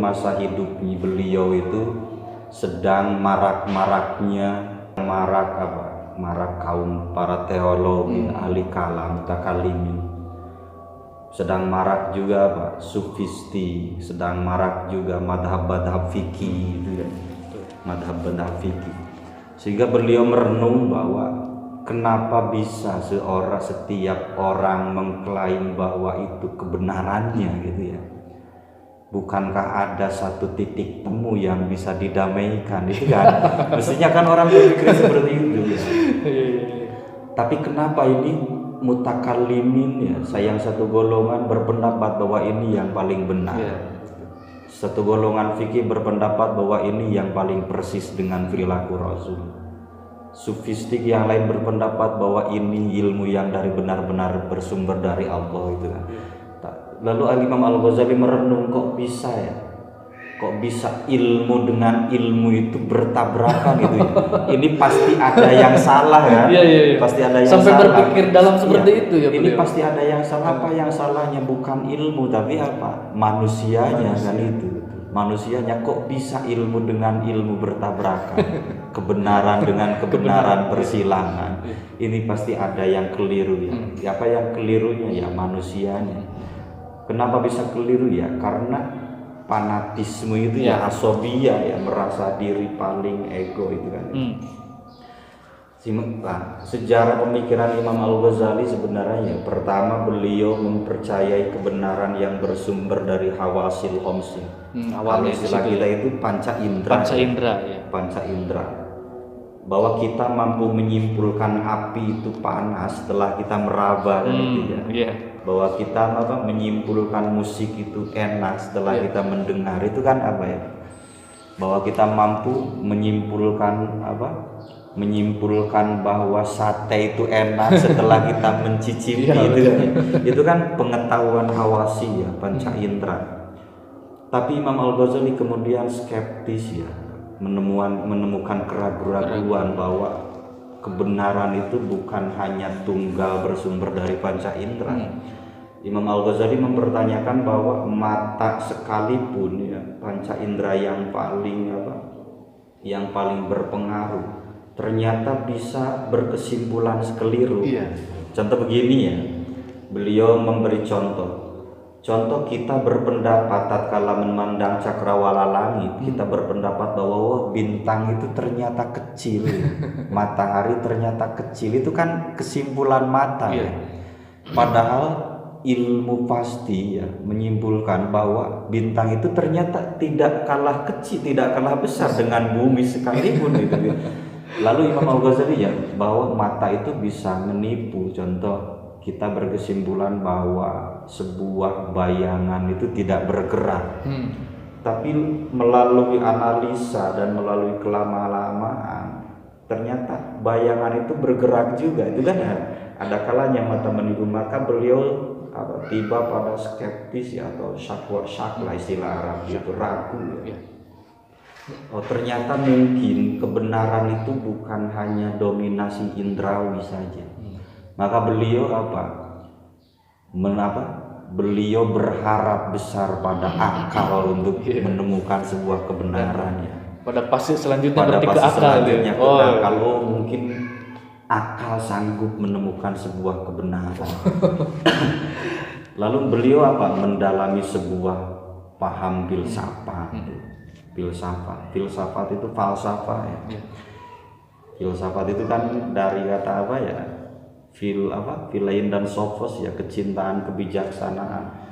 masa hidupnya beliau itu sedang marak kaum para teologi, ahli kalam, mutakalimin. Sedang marak juga sufisti, sedang marak juga madhab-madhab fikih gitu ya. Madhab-madhab fikih. Sehingga beliau merenung bahwa kenapa bisa setiap orang mengklaim bahwa itu kebenarannya gitu ya. Bukankah ada satu titik temu yang bisa didamaikan itu kan? Mestinya kan orang berpikir seperti itu ya. Tapi kenapa ini mutakallimin ya, sayang satu golongan berpendapat bahwa ini yang paling benar. Satu golongan fikih berpendapat bahwa ini yang paling persis dengan perilaku Rasul. Sufistik yang lain berpendapat bahwa ini ilmu yang dari benar-benar bersumber dari Allah itu kan. Lalu Imam Al-Ghazali merenung, kok bisa ya? Kok bisa ilmu dengan ilmu itu bertabrakan gitu ya? Ini pasti ada yang salah kan? Pasti ada yang sampai salah. Berpikir dalam seperti itu ya. Ini pasti ada yang salah. Apa yang salahnya? Bukan ilmu tapi apa? Manusianya kan itu. Manusianya kok bisa ilmu dengan ilmu bertabrakan, kebenaran dengan kebenaran bersilangan. Ini pasti ada yang keliru ya. Apa yang kelirunya ya? Manusianya. Kenapa bisa keliru ya? Karena fanatisme itu ya, asobia ya, merasa diri paling ego itu kan. Sejarah pemikiran Imam Al-Ghazali sebenarnya ya, pertama beliau mempercayai kebenaran yang bersumber dari hawasil khomsi. Kalau istilah kita itu panca indera. Panca indera. Bahwa kita mampu menyimpulkan api itu panas setelah kita meraba kan itu ya. Bahwa kita menyimpulkan musik itu enak setelah kita mendengar itu kan apa ya? Bahwa kita mampu menyimpulkan bahwa sate itu enak setelah kita mencicipi itu kan pengetahuan hawasi ya, panca indera. Tapi Imam Al-Ghazali kemudian skeptis ya, menemukan keraguan bahwa kebenaran itu bukan hanya tunggal bersumber dari panca indera. Imam Al-Ghazali mempertanyakan bahwa mata sekalipun ya, panca indera yang paling berpengaruh ternyata bisa berkesimpulan keliru. Contoh begini ya, beliau memberi contoh kita berpendapat tatkala memandang cakrawala langit, kita berpendapat bahwa bintang itu ternyata kecil, matahari ternyata kecil, itu kan kesimpulan mata ya. Padahal ilmu pasti ya menyimpulkan bahwa bintang itu ternyata tidak kalah kecil, tidak kalah besar dengan bumi sekalipun gitu. Lalu Imam Al-Ghazali ya, bahwa mata itu bisa menipu. Contoh, kita berkesimpulan bahwa sebuah bayangan itu tidak bergerak. Tapi melalui analisa dan melalui kelama-lamaan ternyata bayangan itu bergerak juga. Itu kan ada kalanya mata menipu. Maka beliau tiba pada skeptis ya, atau syak lah istilah Arab itu, ragu ya. Oh, ternyata mungkin kebenaran itu bukan hanya dominasi indrawi saja. Maka beliau beliau berharap besar pada akal untuk menemukan sebuah kebenaran ya. Pada fase selanjutnya berarti ke akal ya. Kalau mungkin akal sanggup menemukan sebuah kebenaran. Lalu beliau mendalami sebuah paham filsafat. Filsafat itu falsafah ya. Filsafat itu kan dari kata filain dan sophos ya, kecintaan, kebijaksanaan.